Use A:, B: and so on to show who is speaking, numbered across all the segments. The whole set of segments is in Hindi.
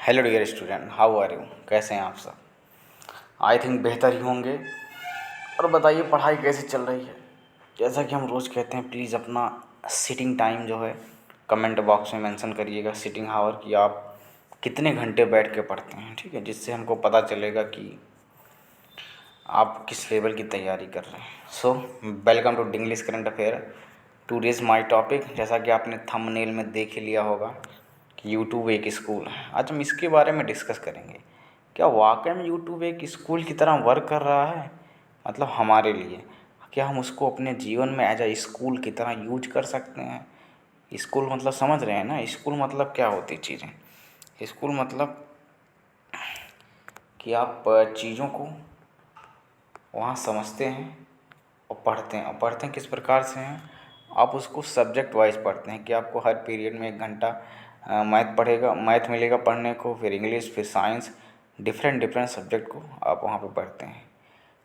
A: Hello dear student, how are you? कैसे हैं आप सब? आई थिंक बेहतर ही होंगे। और बताइए पढ़ाई कैसी चल रही है? जैसा कि हम रोज़ कहते हैं, प्लीज़ अपना सिटिंग टाइम जो है कमेंट बॉक्स में मेंशन करिएगा, सिटिंग आवर, कि आप कितने घंटे बैठ के पढ़ते हैं, ठीक है? जिससे हमको पता चलेगा कि आप किस लेवल की तैयारी कर रहे हैं। So welcome to English current affair. Today's my topic, जैसा कि आपने थंबनेल में देख ही लिया होगा कि यूट्यूब एक स्कूल है। आज हम इसके बारे में डिस्कस करेंगे। क्या वाकई में यूट्यूब एक स्कूल की तरह वर्क कर रहा है? मतलब हमारे लिए क्या हम उसको अपने जीवन में एज अ स्कूल की तरह यूज कर सकते हैं? स्कूल मतलब समझ रहे हैं ना? स्कूल मतलब क्या होती चीज़ें? स्कूल मतलब कि आप चीज़ों को वहाँ समझते हैं और पढ़ते हैं। और पढ़ते हैं किस प्रकार से हैं? आप उसको सब्जेक्ट वाइज पढ़ते हैं कि आपको हर पीरियड में 1 घंटा मैथ मिलेगा पढ़ने को, फिर इंग्लिश, फिर साइंस, डिफरेंट डिफरेंट सब्जेक्ट को आप वहाँ पे पढ़ते हैं।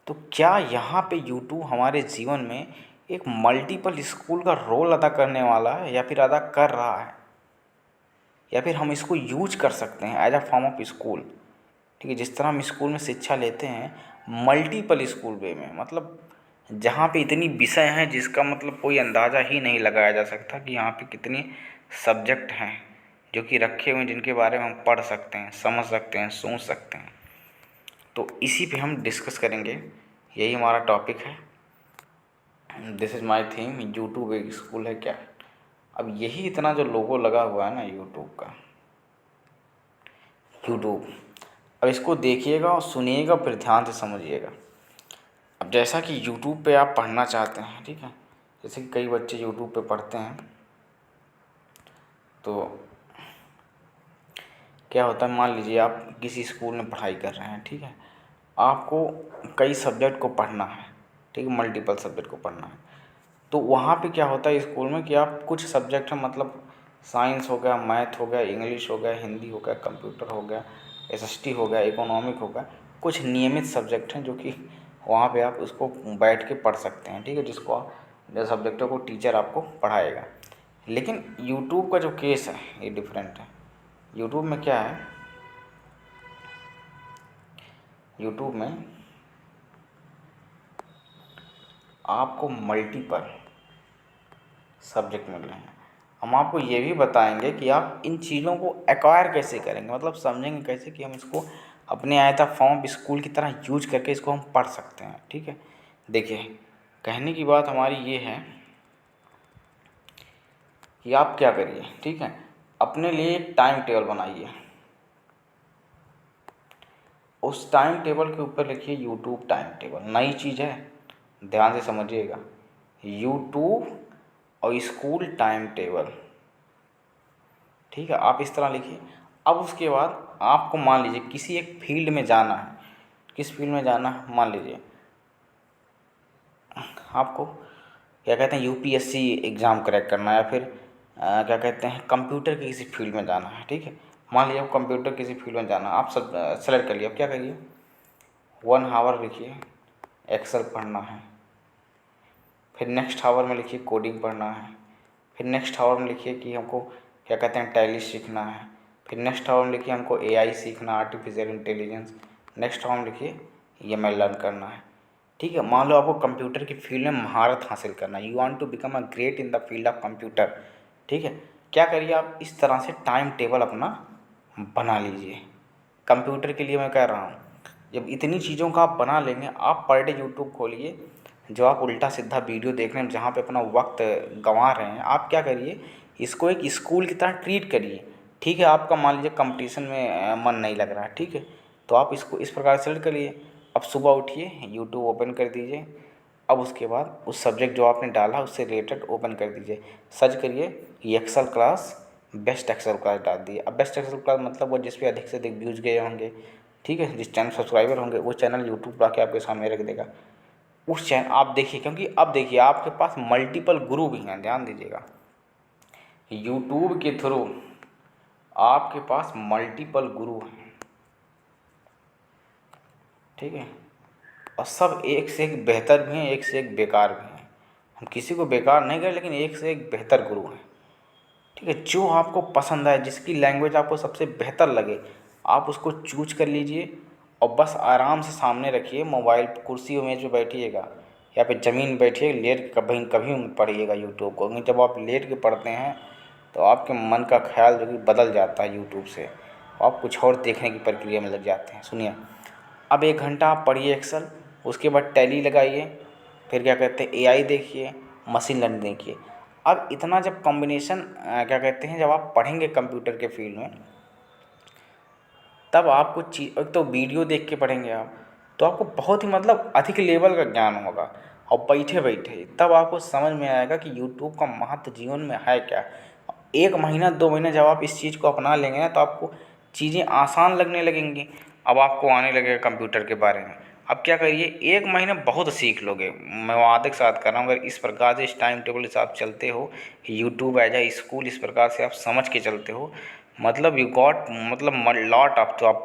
A: तो क्या यहाँ पे यूट्यूब हमारे जीवन में एक मल्टीपल स्कूल का रोल अदा करने वाला है, या फिर अदा कर रहा है, या फिर हम इसको यूज कर सकते हैं as a form of school? ठीक है, जिस तरह हम स्कूल में शिक्षा लेते हैं मल्टीपल स्कूल वे में, मतलब जहाँ पे इतनी विषय हैं जिसका मतलब कोई अंदाज़ा ही नहीं लगाया जा सकता कि यहाँ पे कितने सब्जेक्ट हैं जो कि रखे हुए हैं, जिनके बारे में हम पढ़ सकते हैं, समझ सकते हैं, सोच सकते हैं। तो इसी पे हम डिस्कस करेंगे, यही हमारा टॉपिक है। This is my theme, YouTube एक स्कूल है क्या? अब यही इतना जो लोगो लगा हुआ है ना यूट्यूब का, यूट्यूब, अब इसको देखिएगा और सुनिएगा, फिर ध्यान से समझिएगा। अब जैसा कि यूट्यूब पे आप पढ़ना चाहते हैं, ठीक है, जैसे कि कई बच्चे यूट्यूब पे पढ़ते हैं, तो क्या होता है, मान लीजिए आप किसी स्कूल में पढ़ाई कर रहे हैं, ठीक है, आपको कई सब्जेक्ट को पढ़ना है, ठीक है, मल्टीपल सब्जेक्ट को पढ़ना है। तो वहाँ पे क्या होता है स्कूल में कि आप कुछ सब्जेक्ट हैं, मतलब साइंस हो गया, मैथ हो गया, इंग्लिश हो गया, हिंदी हो गया, कंप्यूटर हो गया, एसएसटी हो गया, इकोनॉमिक हो गया, कुछ नियमित सब्जेक्ट हैं जो कि वहाँ पे आप उसको बैठ के पढ़ सकते हैं, ठीक है, जो सब्जेक्टों को टीचर आपको पढ़ाएगा। लेकिन यूट्यूब का जो केस है ये डिफरेंट है। यूट्यूब में क्या है, यूट्यूब में आपको मल्टीपल सब्जेक्ट मिल रहे हैं। हम आपको ये भी बताएंगे कि आप इन चीज़ों को एक्वायर कैसे करेंगे, मतलब समझेंगे कैसे कि हम इसको अपने आयता फॉर्म स्कूल की तरह यूज करके इसको हम पढ़ सकते हैं, ठीक है। देखिए, कहने की बात हमारी ये है कि आप क्या करिए, ठीक है, अपने लिए एक टाइम टेबल बनाइए। उस टाइम टेबल के ऊपर लिखिए यूट्यूब टाइम टेबल। नई चीज़ है, ध्यान से समझिएगा, यूट्यूब और स्कूल टाइम टेबल, ठीक है, आप इस तरह लिखिए। अब उसके बाद आपको मान लीजिए किसी एक फील्ड में जाना है। किस फील्ड में जाना है? मान लीजिए आपको क्या कहते हैं, यूपीएससी एग्ज़ाम क्रैक करना है, या फिर क्या कहते हैं, कंप्यूटर के किसी फील्ड में जाना है, ठीक है। मान लीजिए आपको कंप्यूटर किसी फील्ड में जाना है, आप सब सेलेक्ट कर लिए। अब क्या करिए, 1 आवर लिखिए एक्सेल पढ़ना है, फिर नेक्स्ट आवर में लिखिए कोडिंग पढ़ना है, फिर नेक्स्ट आवर में लिखिए कि हमको क्या कहते हैं टैली सीखना है, फिर नेक्स्ट आवर में लिखिए हमको एआई सीखना, आर्टिफिशियल इंटेलिजेंस, नेक्स्ट आवर में लिखिए ईएमएल लर्न करना है, ठीक है। मान लो आपको कंप्यूटर की फील्ड में महारत हासिल करना है, you want to become a great in the field of computer, ठीक है। क्या करिए, आप इस तरह से टाइम टेबल अपना बना लीजिए। कंप्यूटर के लिए मैं कह रहा हूँ, जब इतनी चीज़ों का आप बना लेंगे, आप पर डे यूट्यूब खोलिए, जो आप उल्टा सीधा वीडियो देख रहे हैं जहाँ पे अपना वक्त गंवा रहे हैं, आप क्या करिए, इसको एक स्कूल की तरह ट्रीट करिए, ठीक है। आपका मान लीजिए कंपटीशन में मन नहीं लग रहा है, ठीक है, तो आप इसको इस प्रकार सेलेक्ट करिए। अब सुबह उठिए, यूट्यूब ओपन कर दीजिए, अब उसके बाद उस सब्जेक्ट जो आपने डाला उससे रिलेटेड ओपन कर दीजिए, सर्च करिए ये Excel class, best Excel class डाल दिए। अब बेस्ट एक्सेल क्लास मतलब वो जिस पे अधिक से अधिक व्यूज़ गए होंगे, ठीक है, जिस चैनल सब्सक्राइबर होंगे, वो चैनल यूट्यूब ला के आपके सामने रख देगा। उस चैनल आप देखिए, क्योंकि अब देखिए आपके पास मल्टीपल गुरु भी हैं, ध्यान दीजिएगा, यूट्यूब के थ्रू आपके पास मल्टीपल गुरु हैं, ठीक है, और सब एक से एक बेहतर भी हैं, एक से एक बेकार भी हैं। हम किसी को बेकार नहीं करें, लेकिन एक से एक बेहतर गुरु हैं, ठीक है। जो आपको पसंद आए, जिसकी लैंग्वेज आपको सबसे बेहतर लगे, आप उसको चूज कर लीजिए और बस आराम से सामने रखिए, मोबाइल कुर्सी और मेज़ पे बैठिएगा या फिर ज़मीन बैठिए, लेट के कभी कभी मत पढ़िएगा यूट्यूब को, क्योंकि जब आप लेट के पढ़ते हैं तो आपके मन का ख्याल जो कि बदल जाता है यूट्यूब से, आप कुछ और देखने की प्रक्रिया में लग जाते हैं। सुनिए, अब 1 घंटा आप पढ़िए एक्सेल, उसके बाद टैली लगाइए, फिर क्या कहते हैं एआई देखिए, मशीन लर्निंग देखिए। अब इतना जब कॉम्बिनेशन क्या कहते हैं, जब आप पढ़ेंगे कंप्यूटर के फील्ड में, तब आपको एक तो वीडियो देख के पढ़ेंगे आप, तो आपको बहुत ही मतलब अधिक लेवल का ज्ञान होगा, और बैठे बैठे तब आपको समझ में आएगा कि यूट्यूब का महत्व जीवन में है क्या। 1 महीना 2 महीना जब आप इस चीज़ को अपना लेंगे ना, तो आपको चीज़ें आसान लगने लगेंगी। अब आपको आने लगेगा कंप्यूटर के बारे में। अब क्या करिए, 1 महीना बहुत सीख लोगे, मैं वादे के साथ कर रहा हूँ। अगर इस प्रकार से इस टाइम टेबल के साथ चलते हो, यूट्यूब एज ए स्कूल इस प्रकार से आप समझ के चलते हो, मतलब यू गॉट मतलब लॉट आप तो आप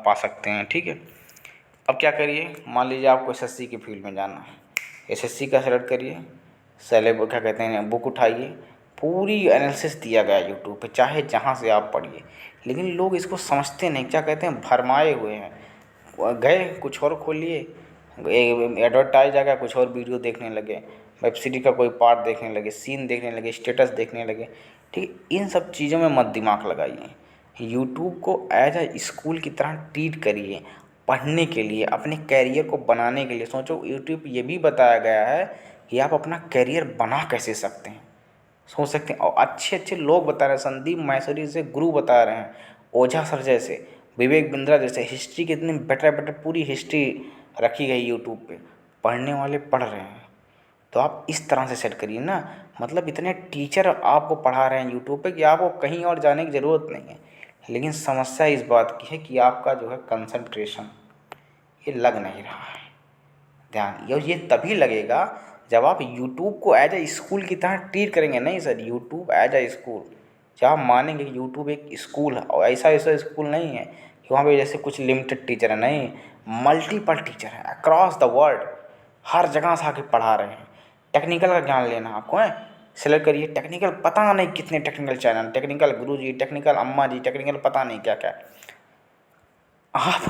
A: पा सकते हैं। ठीक है, अब क्या करिए, मान लीजिए आपको एसएससी की फील्ड में जाना है, एसएससी का सेलेक्ट करिए, सेलेब क्या कहते हैं बुक उठाइए, पूरी एनालिसिस दिया गया है यूट्यूब पे, चाहे जहाँ से आप पढ़िए। लेकिन लोग इसको समझते नहीं, क्या कहते हैं भरमाए हुए हैं, गए कुछ और खोल लिए, एडवर्टाइज आ गया, कुछ और वीडियो देखने लगे, वेब सीरीज का कोई पार्ट देखने लगे, सीन देखने लगे, स्टेटस देखने लगे। ठीक है, इन सब चीज़ों में मत दिमाग लगाइए। यूट्यूब को एज अ स्कूल की तरह ट्रीट करिए, पढ़ने के लिए, अपने कैरियर को बनाने के लिए सोचो। यूट्यूब ये भी बताया गया है कि आप अपना कैरियर बना कैसे सकते हैं, सोच सकते हैं। और अच्छे अच्छे लोग बता रहे हैं, संदीप माहेश्वरी जैसे गुरु बता रहे हैं, ओझा सर जैसे, विवेक बिंद्रा जैसे, हिस्ट्री की इतनी बेटर बेटर पूरी हिस्ट्री रखी गई यूट्यूब पे, पढ़ने वाले पढ़ रहे हैं। तो आप इस तरह से सेट करिए ना, मतलब इतने टीचर आपको पढ़ा रहे हैं यूट्यूब पे कि आपको कहीं और जाने की ज़रूरत नहीं है। लेकिन समस्या इस बात की है कि आपका जो है कंसंट्रेशन ये लग नहीं रहा है। ध्यान, ये तभी लगेगा जब आप यूट्यूब को एज ए स्कूल की तरह ट्रीट करेंगे। नहीं sir, YouTube as a school, जब आप मानेंगे कि यूट्यूब एक स्कूल है, और ऐसा ऐसा स्कूल नहीं है कि वहाँ पे जैसे कुछ लिमिटेड टीचर है, नहीं, मल्टीपल टीचर है अक्रॉस द वर्ल्ड, हर जगह से आके पढ़ा रहे हैं। टेक्निकल का ज्ञान लेना आपको है, सेलेक्ट करिए टेक्निकल, पता नहीं कितने टेक्निकल चैनल, टेक्निकल गुरुजी, टेक्निकल अम्मा जी, टेक्निकल पता नहीं क्या क्या, आप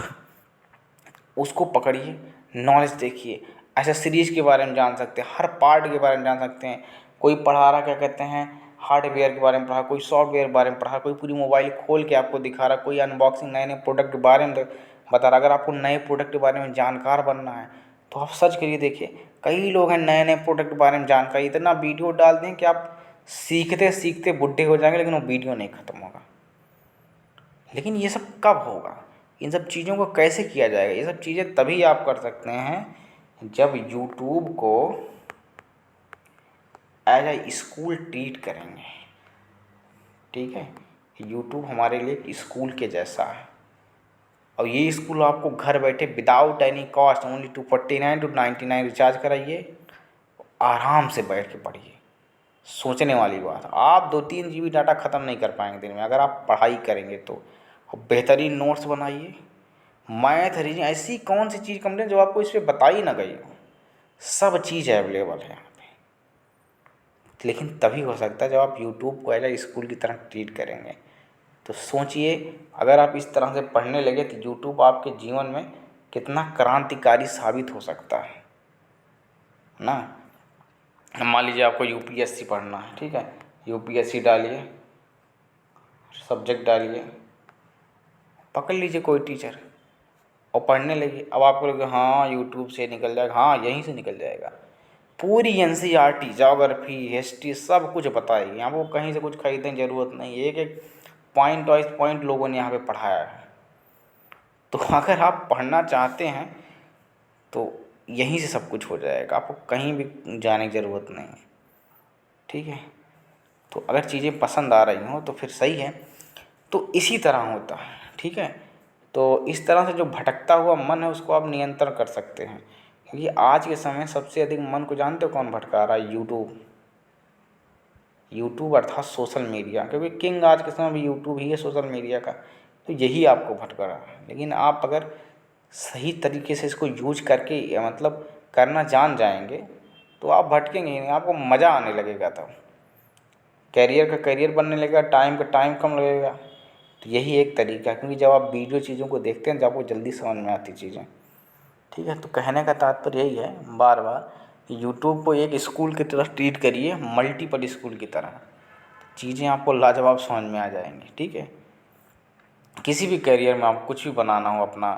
A: उसको पकड़िए, नॉलेज देखिए, ऐसे सीरीज़ के बारे में जान सकते हैं, हर पार्ट के बारे में जान सकते हैं। कोई पढ़ा रहा क्या कहते हैं हार्डवेयर के बारे में पढ़ा, कोई सॉफ्टवेयर के बारे में पढ़ा, कोई पूरी मोबाइल खोल के आपको दिखा रहा, कोई अनबॉक्सिंग नए नए प्रोडक्ट के बारे में बता रहा। अगर आपको नए प्रोडक्ट के बारे में जानकार बनना है तो आप सर्च करिए, देखिए कई लोग हैं नए नए प्रोडक्ट के बारे में जानकारी, इतना वीडियो डाल दें कि आप सीखते सीखते बुढ़े हो जाएंगे, लेकिन वो वीडियो नहीं ख़त्म होगा। लेकिन ये सब कब होगा, इन सब चीज़ों को कैसे किया जाएगा, ये सब चीज़ें तभी आप कर सकते हैं जब यूट्यूब को एज ए स्कूल ट्रीट करेंगे। ठीक है, यूट्यूब हमारे लिए एक स्कूल के जैसा है, और ये स्कूल आपको घर बैठे without any cost, only 249 to 99 recharge कराइए, आराम से बैठ के पढ़िए। सोचने वाली बात, आप 2-3 GB डाटा ख़त्म नहीं कर पाएंगे दिन में अगर आप पढ़ाई करेंगे तो। और बेहतरीन नोट्स बनाइए, मैथ रीजनिंग, ऐसी कौन सी चीज़ कंप्लीट जो आपको इस पर बताई ना गई हो, सब चीज़ अवेलेबल है यहाँ पे। लेकिन तभी हो सकता है जब आप यूट्यूब को एज ए स्कूल की तरह ट्रीट करेंगे। तो सोचिए, अगर आप इस तरह से पढ़ने लगे तो यूट्यूब आपके जीवन में कितना क्रांतिकारी साबित हो सकता है ना। मान लीजिए आपको यूपीएससी पढ़ना है, ठीक है, यूपीएससी डालिए, सब्जेक्ट डालिए, पकड़ लीजिए कोई टीचर और पढ़ने लगिए। अब आपको लगे हाँ यूट्यूब से निकल जाएगा, हाँ यहीं से निकल जाएगा। पूरी एनसीईआरटी, ज्योग्राफी, हिस्ट्री सब कुछ बताएगी, आपको कहीं से कुछ खरीदने की ज़रूरत नहीं, एक एक पॉइंट वाइज पॉइंट लोगों ने यहाँ पे पढ़ाया है। तो अगर आप पढ़ना चाहते हैं तो यहीं से सब कुछ हो जाएगा, आपको कहीं भी जाने की ज़रूरत नहीं है। ठीक है, तो अगर चीज़ें पसंद आ रही हों तो फिर सही है। तो इसी तरह होता है, ठीक है। तो इस तरह से जो भटकता हुआ मन है उसको आप नियंत्रण कर सकते हैं, क्योंकि आज के समय सबसे अधिक मन को जानते हो कौन भटका रहा है, यूट्यूब। यूट्यूब अर्थात सोशल मीडिया, क्योंकि किंग आज के समय में यूट्यूब ही है सोशल मीडिया का, तो यही आपको भटका रहा है। लेकिन आप अगर सही तरीके से इसको यूज करके मतलब करना जान जाएंगे तो आप भटकेंगे ही नहीं, आपको मज़ा आने लगेगा, तब कैरियर का कैरियर बनने लगेगा, टाइम का टाइम कम लगेगा। तो यही एक तरीका है, क्योंकि जब आप वीडियो चीज़ों को देखते हैं जब आपको जल्दी समझ में आती चीज़ें। ठीक है, तो कहने का तात्पर्य यही है बार बार कि यूट्यूब को एक स्कूल की तरह ट्रीट करिए, मल्टीपल स्कूल की तरह। चीज़ें आपको लाजवाब समझ में आ जाएंगी। ठीक है, किसी भी करियर में आपको कुछ भी बनाना हो अपना,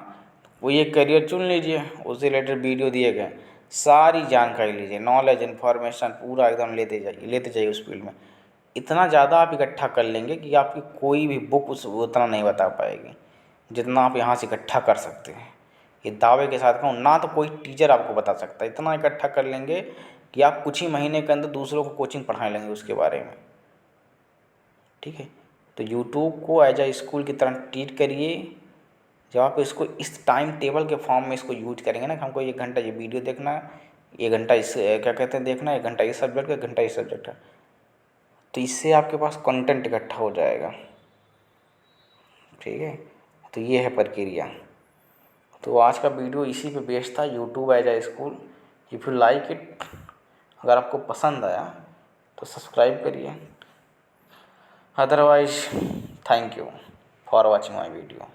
A: कोई एक करियर चुन लीजिए, उससे रिलेटेड वीडियो दिए गए, सारी जानकारी लीजिए, नॉलेज इन्फॉर्मेशन पूरा एकदम लेते जाइए उस फील्ड में। इतना ज़्यादा आप इकट्ठा कर लेंगे कि आपकी कोई भी बुक उस उतना नहीं बता पाएगी जितना आप यहाँ से इकट्ठा कर सकते हैं। ये दावे के साथ कहूँ, ना तो कोई टीचर आपको बता सकता है, इतना इकट्ठा कर लेंगे कि आप कुछ ही महीने के अंदर दूसरों को कोचिंग पढ़ा लेंगे उसके बारे में। ठीक है, तो यूट्यूब को एज आ स्कूल की तरह ट्रीट करिए। जब आप इसको इस टाइम टेबल के फॉर्म में इसको यूज करेंगे ना कि हमको 1 घंटा ये वीडियो देखना है, 1 घंटा इस क्या कहते हैं देखना है, 1 घंटा इस सब्जेक्ट का, 1 घंटा इस सब्जेक्ट का, तो इससे आपके पास कंटेंट इकट्ठा हो जाएगा। ठीक है, तो ये है प्रक्रिया। तो आज का वीडियो इसी पे बेस्ड था, YouTube as a school. If you like it, अगर आपको पसंद आया तो सब्सक्राइब करिए, otherwise thank you for watching my video.